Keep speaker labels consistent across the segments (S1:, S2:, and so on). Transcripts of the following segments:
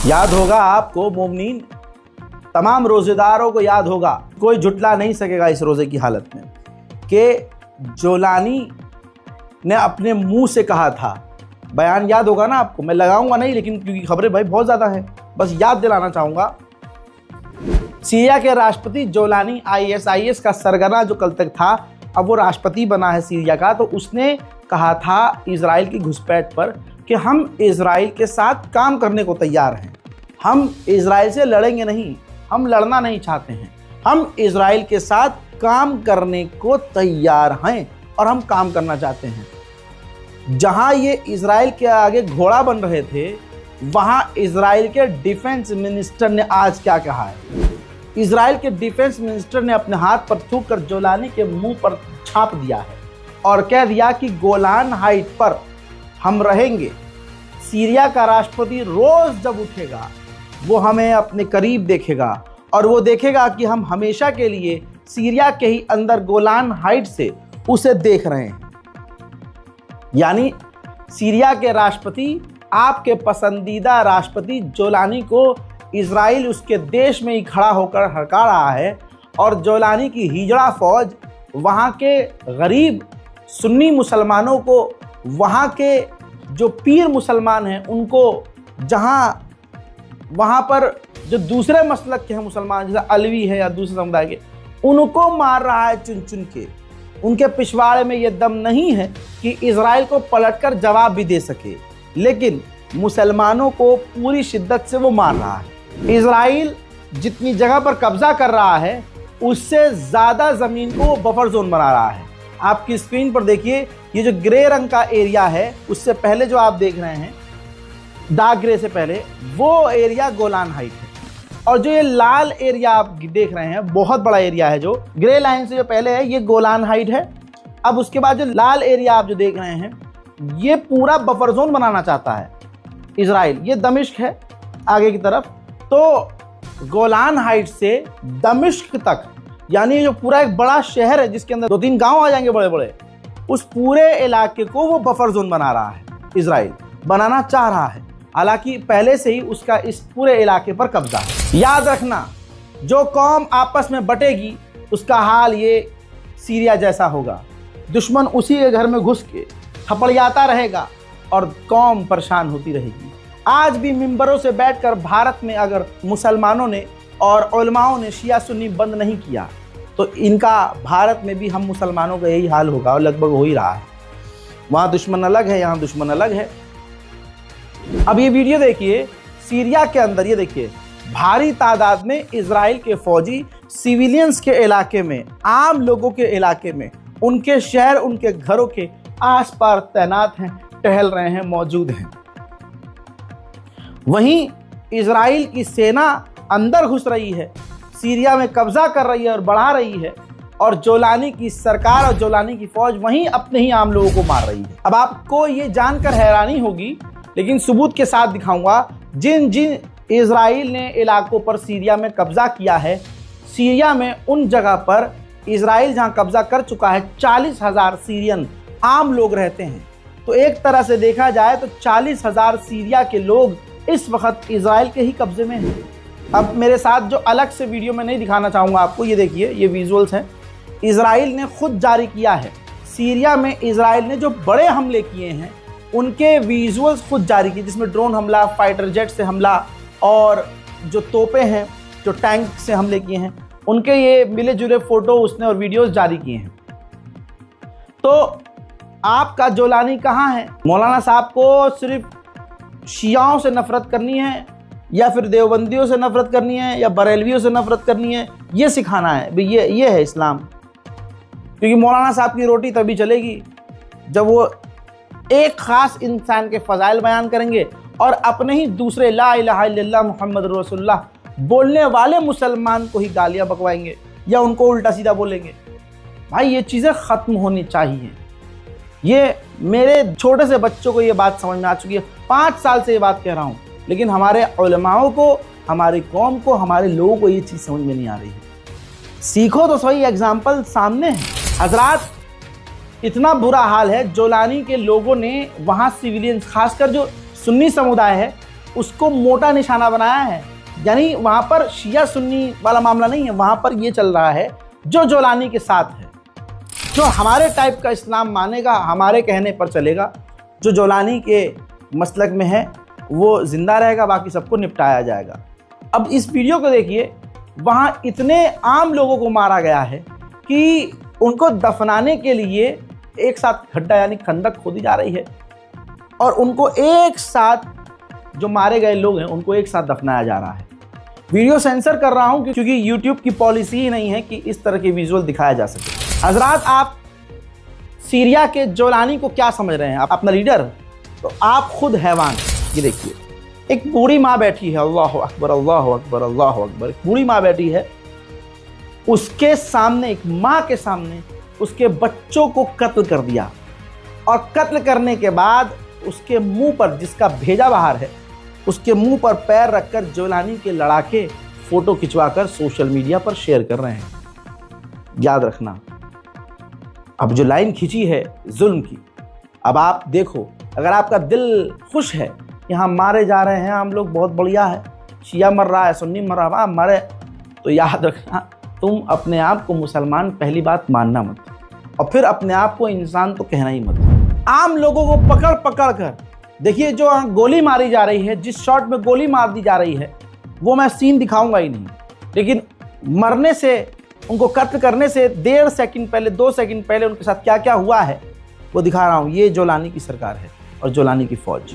S1: याद होगा आपको मोमिनीन, तमाम रोज़ेदारों को याद होगा, कोई झुटला नहीं सकेगा इस रोज़े की हालत में कि जोलानी ने अपने मुंह से कहा था। बयान याद होगा ना आपको, मैं लगाऊंगा नहीं लेकिन क्योंकि खबरें भाई बहुत ज़्यादा हैं, बस याद दिलाना चाहूँगा। सीरिया के राष्ट्रपति जोलानी ISIS का सरगना जो कल तक था, अब वो राष्ट्रपति बना है सीरिया का, तो उसने कहा था इजराइल की घुसपैठ पर कि हम इजराइल के साथ काम करने को तैयार हैं। हम इजराइल से लड़ेंगे नहीं, हम लड़ना नहीं चाहते हैं, हम इजराइल के साथ काम करने को तैयार हैं और हम काम करना चाहते हैं। जहां ये इजराइल के आगे घोड़ा बन रहे थे, वहां इजराइल के डिफेंस मिनिस्टर ने आज क्या कहा है। इजराइल के डिफेंस मिनिस्टर ने अपने हाथ पर थूक कर जोलानी के मुंह पर छाप दिया है और कह दिया कि गोलान हाइट पर हम रहेंगे। सीरिया का राष्ट्रपति रोज जब उठेगा वो हमें अपने करीब देखेगा और वो देखेगा कि हम हमेशा के लिए सीरिया के ही अंदर गोलान हाइट से उसे देख रहे हैं। यानी सीरिया के राष्ट्रपति, आपके पसंदीदा राष्ट्रपति जोलानी को इजराइल उसके देश में ही खड़ा होकर हड़का रहा है और जोलानी की हिजड़ा फौज वहाँ के गरीब सुन्नी मुसलमानों को, वहाँ के जो पीर मुसलमान हैं उनको, जहाँ वहाँ पर जो दूसरे मसलक के हैं मुसलमान जैसे अलवी है या दूसरे समुदाय के, उनको मार रहा है चुन चुन के। उनके पिछवाड़े में ये दम नहीं है कि इजराइल को पलटकर जवाब भी दे सके, लेकिन मुसलमानों को पूरी शिद्दत से वो मार रहा है। इजराइल जितनी जगह पर कब्जा कर रहा है उससे ज़्यादा ज़मीन को बफर जोन बना रहा है। आपकी स्क्रीन पर देखिए, ये जो ग्रे रंग का एरिया है, उससे पहले जो आप देख रहे हैं डार्क ग्रे से पहले, वो एरिया गोलान हाइट है। और जो ये लाल एरिया आप देख रहे हैं, बहुत बड़ा एरिया है, जो ग्रे लाइन से जो पहले है, ये गोलान हाइट है। अब उसके बाद जो लाल एरिया आप जो देख रहे हैं, ये पूरा बफर जोन बनाना चाहता है इजराइल। ये दमिश्क है आगे की तरफ, तो गोलान हाइट से दमिश्क तक, यानी जो पूरा एक बड़ा शहर है जिसके अंदर 2-3 गांव आ जाएंगे बड़े बड़े, उस पूरे इलाके को वो बफर जोन बना रहा है, इजराइल बनाना चाह रहा है। हालांकि पहले से ही उसका इस पूरे इलाके पर कब्जा है। याद रखना, जो कौम आपस में बटेगी उसका हाल ये सीरिया जैसा होगा। दुश्मन उसी के घर में घुस के थपड़ियाता रहेगा और कौम परेशान होती रहेगी। आज भी मिंबरों से बैठकर भारत में अगर मुसलमानों ने और उलमाओं ने शिया सुन्नी बंद नहीं किया तो इनका भारत में भी हम मुसलमानों का यही हाल होगा और लगभग हो ही रहा है। वहाँ दुश्मन अलग है, यहाँ दुश्मन अलग है। अब ये वीडियो देखिए, सीरिया के अंदर ये देखिए, भारी तादाद में इजराइल के फौजी सिविलियंस के इलाके में, आम लोगों के इलाके में, उनके शहर, उनके घरों के आसपास तैनात हैं, टहल रहे हैं, मौजूद हैं। वहीं इजराइल की सेना अंदर घुस रही है, सीरिया में कब्जा कर रही है और बढ़ा रही है, और जोलानी की सरकार और जोलानी की फौज वहीं अपने ही आम लोगों को मार रही है। अब आपको ये जानकर हैरानी होगी, लेकिन सबूत के साथ दिखाऊंगा, जिन जिन इजराइल ने इलाकों पर सीरिया में कब्जा किया है, सीरिया में उन जगह पर इजराइल जहां कब्जा कर चुका है, 40,000 सीरियन आम लोग रहते हैं। तो एक तरह से देखा जाए तो 40,000 सीरिया के लोग इस वक्त इजराइल के ही कब्जे में हैं। अब मेरे साथ जो अलग से वीडियो में नहीं दिखाना चाहूँगा आपको, ये देखिए, ये विजुअल्स हैं, इजराइल ने खुद जारी किया है। सीरिया में इजराइल ने जो बड़े हमले किए हैं उनके विजुअल्स खुद जारी किए, जिसमें ड्रोन हमला, फाइटर जेट से हमला और जो तोपें हैं, जो टैंक से हमले किए हैं, उनके ये मिले जुले फोटो उसने और वीडियोस जारी किए हैं। तो आपका जोलानी कहाँ है? मौलाना साहब को सिर्फ शियाओं से नफरत करनी है या फिर देवबंदियों से नफरत करनी है या बरेलवियों से नफरत करनी है, ये सिखाना है भाई, ये है इस्लाम। क्योंकि मौलाना साहब की रोटी तभी चलेगी जब वो एक ख़ास इंसान के फ़ज़ाइल बयान करेंगे और अपने ही दूसरे ला इलाहा इल्लल्लाह मुहम्मद रसूलुल्लाह बोलने वाले मुसलमान को ही गालियाँ बकवाएंगे या उनको उल्टा सीधा बोलेंगे। भाई ये चीज़ें ख़त्म होनी चाहिए। ये मेरे छोटे से बच्चों को ये बात समझ में आ चुकी है, 5 साल से ये बात कह रहा हूँ, लेकिन हमारे उलमाओं को, हमारी कौम को, हमारे लोगों को ये चीज़ समझ में नहीं आ रही है। सीखो तो सही, एग्जाम्पल सामने है। हजरात, इतना बुरा हाल है, जोलानी के लोगों ने वहाँ सिविलियंस, खासकर जो सुन्नी समुदाय है, उसको मोटा निशाना बनाया है। यानी वहां पर शिया सुन्नी वाला मामला नहीं है, वहां पर यह चल रहा है जो जोलानी के साथ है, जो हमारे टाइप का इस्लाम मानेगा, हमारे कहने पर चलेगा, जो जोलानी के मसलक में है वो जिंदा रहेगा, बाकी सबको निपटाया जाएगा। अब इस वीडियो को देखिए, वहां इतने आम लोगों को मारा गया है कि उनको दफनाने के लिए एक साथ गड्ढा यानी खंडक खोदी जा रही है और उनको एक साथ, जो मारे गए लोग हैं उनको एक साथ दफनाया जा रहा है। वीडियो सेंसर कर रहा हूं क्योंकि YouTube की पॉलिसी ही नहीं है कि इस तरह के विजुअल दिखाया जा सके। हजरात, आप सीरिया के जोलानी को क्या समझ रहे हैं? आप अपना लीडर, तो आप खुद हैवान। ये देखिए, एक बूढ़ी माँ बैठी है, अल्लाह अकबर अल्लाह अकबर अल्लाह अकबर। एक बूढ़ी माँ बैठी है, उसके सामने, एक माँ के सामने उसके बच्चों को कत्ल कर दिया और कत्ल करने के बाद उसके मुंह पर, जिसका भेजा बाहर है, उसके मुंह पर पैर रखकर जोलानी के लड़ाके फोटो खिंचवाकर सोशल मीडिया पर शेयर कर रहे हैं। याद रखना, अब जो लाइन खींची है जुल्म की, अब आप देखो, अगर आपका दिल खुश है कि हम मारे जा रहे हैं, हम लोग बहुत बढ़िया है, शिया मर रहा है, सुन्नी मर रहा है, मरे, तो याद रखना, तुम अपने आप को मुसलमान पहली बात मानना मत, और फिर अपने आप को इंसान तो कहना ही मत। आम लोगों को पकड़ पकड़ कर देखिए, जो गोली मारी जा रही है, जिस शॉट में गोली मार दी जा रही है, वो मैं सीन दिखाऊंगा ही नहीं, लेकिन मरने से, उनको कत्ल करने से 1.5 सेकंड पहले, 2 सेकंड पहले उनके साथ क्या क्या हुआ है वो दिखा रहा हूँ। ये जोलानी की सरकार है और जोलानी की फौज।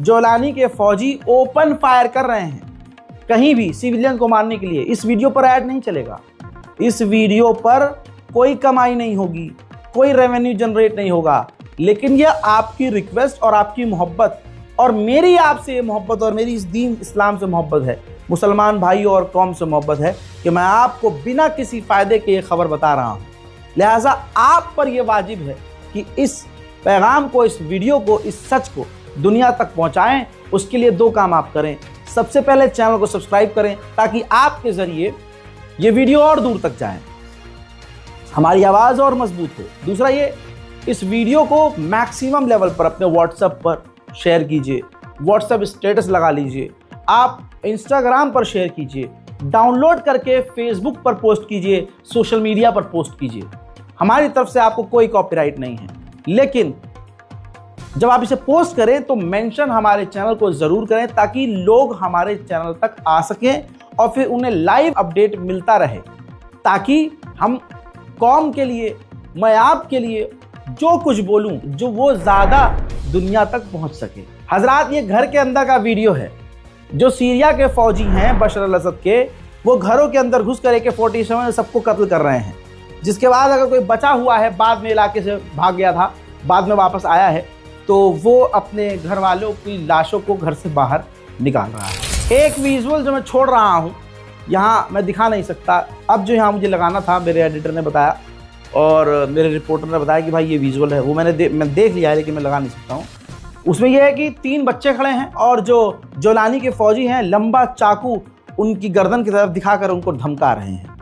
S1: जोलानी के फौजी ओपन फायर कर रहे हैं कहीं भी सिविलियन को मारने के लिए। इस वीडियो पर ऐड नहीं चलेगा, इस वीडियो पर कोई कमाई नहीं होगी, कोई रेवेन्यू जनरेट नहीं होगा, लेकिन यह आपकी रिक्वेस्ट और आपकी मोहब्बत और मेरी आपसे ये मोहब्बत और मेरी इस दीन इस्लाम से मोहब्बत है, मुसलमान भाई और कौम से मोहब्बत है कि मैं आपको बिना किसी फायदे के ये खबर बता रहा हूँ। लिहाजा आप पर यह वाजिब है कि इस पैगाम को, इस वीडियो को, इस सच को दुनिया तक पहुंचाएं। उसके लिए 2 काम आप करें। सबसे पहले चैनल को सब्सक्राइब करें ताकि आपके जरिए ये वीडियो और दूर तक जाए, हमारी आवाज़ और मजबूत हो। दूसरा ये, इस वीडियो को मैक्सिमम लेवल पर अपने व्हाट्सएप पर शेयर कीजिए, व्हाट्सएप स्टेटस लगा लीजिए, आप इंस्टाग्राम पर शेयर कीजिए, डाउनलोड करके फेसबुक पर पोस्ट कीजिए, सोशल मीडिया पर पोस्ट कीजिए। हमारी तरफ से आपको कोई कॉपीराइट नहीं है, लेकिन जब आप इसे पोस्ट करें तो मेंशन हमारे चैनल को जरूर करें ताकि लोग हमारे चैनल तक आ सकें और फिर उन्हें लाइव अपडेट मिलता रहे, ताकि हम कौम के लिए, मैं आपके लिए जो कुछ बोलूं, जो वो ज्यादा दुनिया तक पहुंच सके। हजरात, ये घर के अंदर का वीडियो है। जो सीरिया के फौजी हैं बशर अल असद के, वो घरों के अंदर घुसकर AK-47 सबको कत्ल कर रहे हैं, जिसके बाद अगर कोई बचा हुआ है, बाद में इलाके से भाग गया था, बाद में वापस आया है, तो वो अपने घर वालों की लाशों को घर से बाहर निकाल रहा है। एक विजुअल जो मैं छोड़ रहा हूँ, यहाँ मैं दिखा नहीं सकता, अब जो यहाँ मुझे लगाना था मेरे एडिटर ने बताया और मेरे रिपोर्टर ने बताया कि भाई ये विजुअल है, वो मैं देख लिया है, लेकिन मैं लगा नहीं सकता हूँ। उसमें यह है कि 3 बच्चे खड़े हैं और जो जोलानी के फौजी हैं लंबा चाकू उनकी गर्दन की तरफ दिखाकर उनको धमका रहे हैं।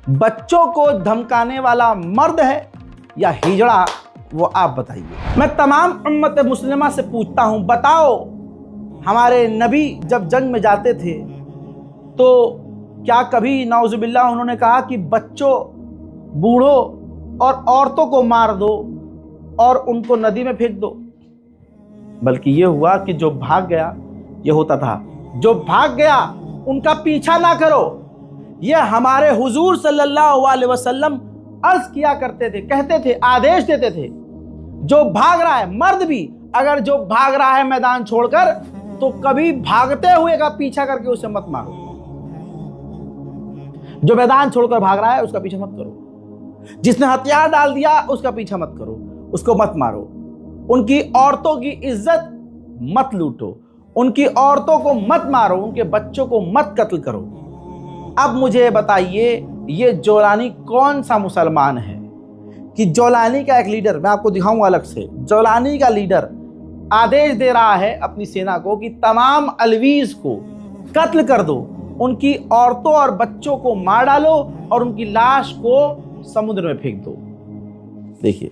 S1: बच्चों को धमकाने वाला मर्द है या हिजड़ा, वो आप बताइए। मैं तमाम उम्मत मुस्लिमा से पूछता हूं, बताओ हमारे नबी जब जंग में जाते थे तो क्या कभी नाउजुबिल्लाह उन्होंने कहा कि बच्चों, बूढ़ों और औरतों को मार दो और उनको नदी में फेंक दो? बल्कि ये हुआ कि जो भाग गया, ये होता था, जो भाग गया उनका पीछा ना करो। ये हमारे हुजूर सल्लल्लाहु अलैहि वसल्लम अर्ज किया करते थे, कहते थे, आदेश देते थे, जो भाग रहा है, मर्द भी अगर जो भाग रहा है मैदान छोड़कर, तो कभी भागते हुए का पीछा करके उसे मत मारो। जो मैदान छोड़कर भाग रहा है उसका पीछा मत करो, जिसने हथियार डाल दिया उसका पीछा मत करो, उसको मत मारो, उनकी औरतों की इज्जत मत लूटो, उनकी औरतों को मत मारो, उनके बच्चों को मत कत्ल करो। अब मुझे बताइए ये जोलानी कौन सा मुसलमान है कि जोलानी का एक लीडर, मैं आपको दिखाऊंगा अलग से, जोलानी का लीडर आदेश दे रहा है अपनी सेना को कि तमाम अलवीज को कत्ल कर दो, उनकी औरतों और बच्चों को मार डालो और उनकी लाश को समुद्र में फेंक दो। देखिए,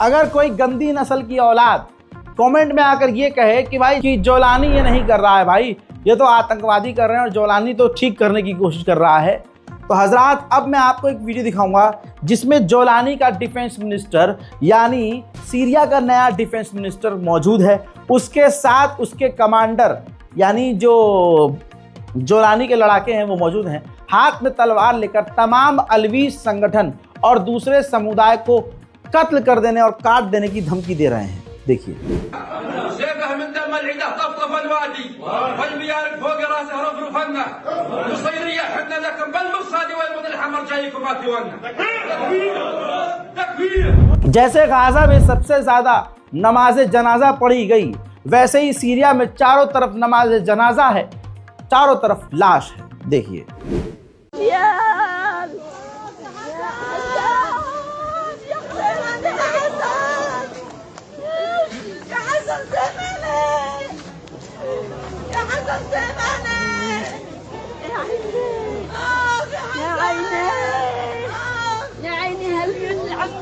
S1: अगर कोई गंदी नस्ल की औलाद कमेंट में आकर ये कहे कि भाई कि जोलानी ये नहीं कर रहा है, भाई ये तो आतंकवादी कर रहे हैं और जोलानी तो ठीक करने की कोशिश कर रहा है, तो हजरात अब मैं आपको एक वीडियो दिखाऊंगा जिसमें जोलानी का डिफेंस मिनिस्टर यानी सीरिया का नया डिफेंस मिनिस्टर मौजूद है, उसके साथ उसके कमांडर यानी जो जोलानी के लड़ाके हैं वो मौजूद हैं, हाथ में तलवार लेकर तमाम अलवी संगठन और दूसरे समुदाय को कत्ल कर देने और काट देने की धमकी दे रहे हैं। देखिए, जैसे गाजा में सबसे ज्यादा नमाज जनाजा पढ़ी गई, वैसे ही सीरिया में चारों तरफ नमाज जनाजा है, चारों तरफ लाश है। देखिए,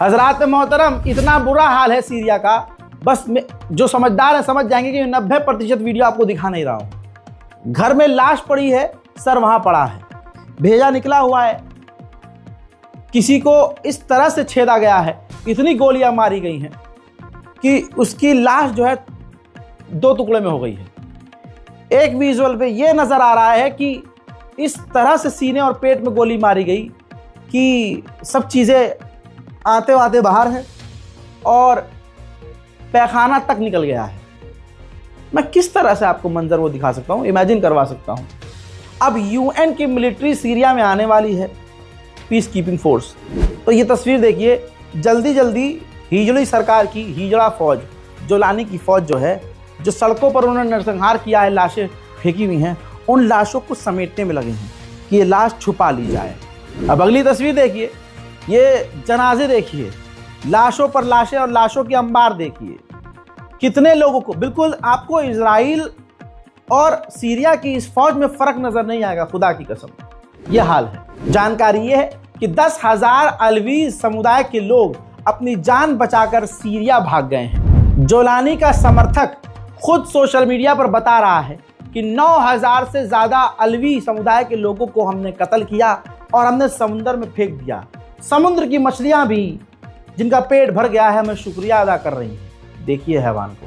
S1: हजरात मोहतरम, इतना बुरा हाल है सीरिया का, बस जो समझदार है समझ जाएंगे कि 90% वीडियो आपको दिखा नहीं रहा हूं। घर में लाश पड़ी है, सर वहां पड़ा है, भेजा निकला हुआ है, किसी को इस तरह से छेदा गया है, इतनी गोलियां मारी गई हैं कि उसकी लाश जो है 2 टुकड़े में हो गई है। एक विजुअल पे ये नजर आ रहा है कि इस तरह से सीने और पेट में गोली मारी गई कि सब चीजें आते आते बाहर है और पैखाना तक निकल गया है। मैं किस तरह से आपको मंजर वो दिखा सकता हूँ, इमेजिन करवा सकता हूँ। अब यूएन की मिलिट्री सीरिया में आने वाली है, पीस कीपिंग फोर्स। तो ये तस्वीर देखिए, जल्दी जल्दी हिजड़ी सरकार की हिजड़ा फौज, जोलानी की फौज जो है, जो सड़कों पर उन्होंने नरसंहार किया है, लाशें फेंकी हुई हैं, उन लाशों को समेटने में लगे हैं कि ये लाश छुपा ली जाए। अब अगली तस्वीर देखिए, ये जनाजे देखिए, लाशों पर लाशें और लाशों की अंबार देखिए, कितने लोगों को, बिल्कुल आपको इजराइल और सीरिया की इस फौज में फर्क नजर नहीं आएगा, खुदा की कसम। यह हाल है। जानकारी यह है कि 10,000 अलवी समुदाय के लोग अपनी जान बचाकर सीरिया भाग गए हैं। जोलानी का समर्थक खुद सोशल मीडिया पर बता रहा है कि 9,000 से ज्यादा अलवी समुदाय के लोगों को हमने कत्ल किया और हमने समुद्र में फेंक दिया। समुद्र की मछलियां भी जिनका पेट भर गया है, हमें शुक्रिया अदा कर रही हैं। देखिए हैवान को।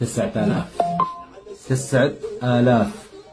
S2: 9,000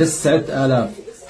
S2: 9000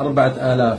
S2: 4000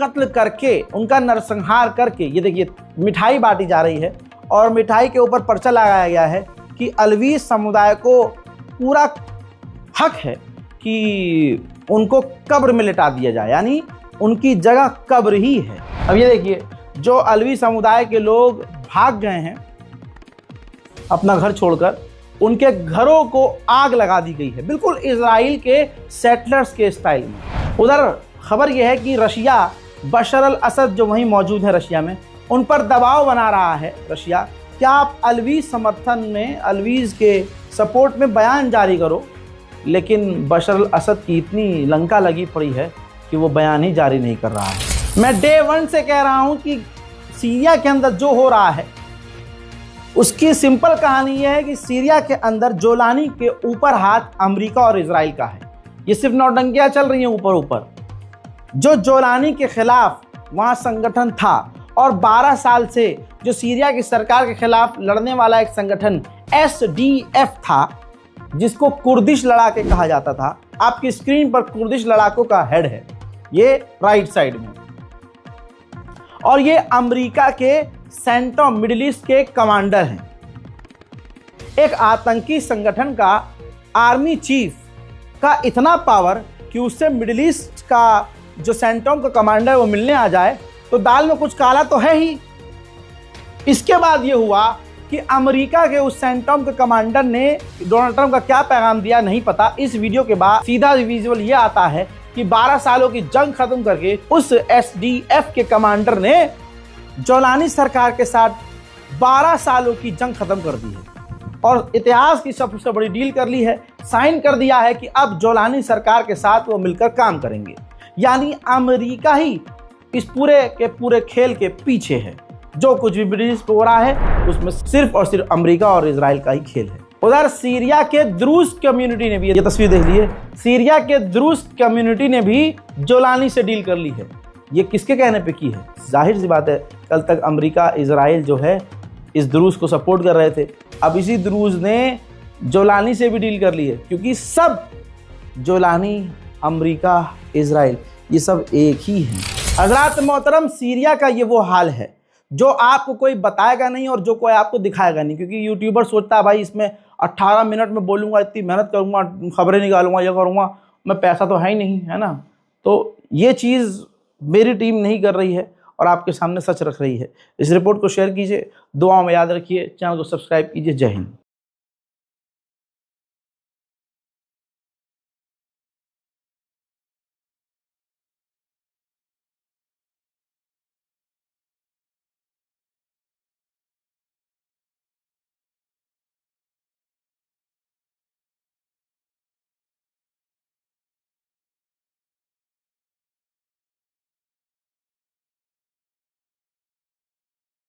S1: कत्ल करके उनका नरसंहार करके ये देखिए मिठाई बांटी जा रही है और मिठाई के ऊपर पर्चा लगाया गया है कि अलवी समुदाय को पूरा हक है कि उनको कब्र में लिटा दिया जाए, यानी उनकी जगह कब्र ही है। अब ये देखिए जो अलवी समुदाय के लोग भाग गए हैं अपना घर छोड़कर, उनके घरों को आग लगा दी गई है, बिल्कुल इजराइल के सेटलर्स के स्टाइल में। उधर खबर यह है कि रशिया बशर अल असद जो वहीं मौजूद है रशिया में, उन पर दबाव बना रहा है रशिया। क्या आप अलवी समर्थन में, अलवीज के सपोर्ट में बयान जारी करो, लेकिन बशर अल असद की इतनी लंका लगी पड़ी है कि वो बयान ही जारी नहीं कर रहा है। मैं डे 1 से कह रहा हूं कि सीरिया के अंदर जो हो रहा है उसकी सिंपल कहानी यह है कि सीरिया के अंदर जोलानी के ऊपर हाथ अमेरिका और इजराइल का है। ये सिर्फ नौटंकियां चल रही हैं ऊपर ऊपर। जो जोलानी के खिलाफ वहां संगठन था और 12 साल से जो सीरिया की सरकार के खिलाफ लड़ने वाला एक संगठन SDF था, जिसको कुर्दिश लड़ाके कहा जाता था। आपकी स्क्रीन पर कुर्दिश लड़ाकों का हेड है, ये राइट साइड में, और ये अमेरिका के सेंट्रल मिडिल ईस्ट के कमांडर हैं। एक आतंकी संगठन का आर्मी चीफ का इतना पावर कि उससे मिडिल ईस्ट का जो सेंट्रल का कमांडर वो मिलने आ जाए तो दाल में कुछ काला तो है ही। इसके बाद ये हुआ कि अमेरिका के उस सेंट्रल के कमांडर ने डोनाल्ड ट्रंप का क्या पैगाम दिया नहीं पता। इस वीडियो के बाद सीधा विजुअल ये आता है कि 12 सालों की जंग खत्म करके उस SDF के कमांडर ने जोलानी सरकार के साथ 12 सालों की जंग खत्म कर दी है और इतिहास की सबसे बड़ी डील कर ली है, साइन कर दिया है कि अब जोलानी सरकार के साथ वो मिलकर काम करेंगे। यानी अमेरिका ही इस पूरे के पूरे खेल के पीछे है। जो कुछ भी मिडिल ईस्ट हो रहा है उसमें सिर्फ और सिर्फ अमेरिका और इजराइल का ही खेल है। उधर सीरिया के द्रूज कम्युनिटी ने भी, ये तस्वीर देख लीजिए, सीरिया के द्रूज कम्युनिटी ने भी जोलानी से डील कर ली है। ये किसके कहने पे की है? जाहिर सी बात है, कल तक अमेरिका इजराइल जो है इस द्रूज को सपोर्ट कर रहे थे, अब इसी द्रूज ने जोलानी से भी डील कर ली है, क्योंकि सब जोलानी, अमेरिका, इजराइल ये सब एक ही हैं। हज़रात मोहतरम, सीरिया का ये वो हाल है जो आपको कोई बताएगा नहीं और जो कोई आपको दिखाएगा नहीं, क्योंकि यूट्यूबर सोचता है भाई इसमें 18 मिनट में बोलूँगा, इतनी मेहनत करूँगा, खबरें निकालूंगा, ये करूँगा, मैं पैसा तो है ही नहीं, है ना। तो ये चीज़ मेरी टीम नहीं कर रही है और आपके सामने सच रख रही है। इस रिपोर्ट को शेयर कीजिए, दुआओं में याद रखिए, चैनल को सब्सक्राइब कीजिए। जय हिंद।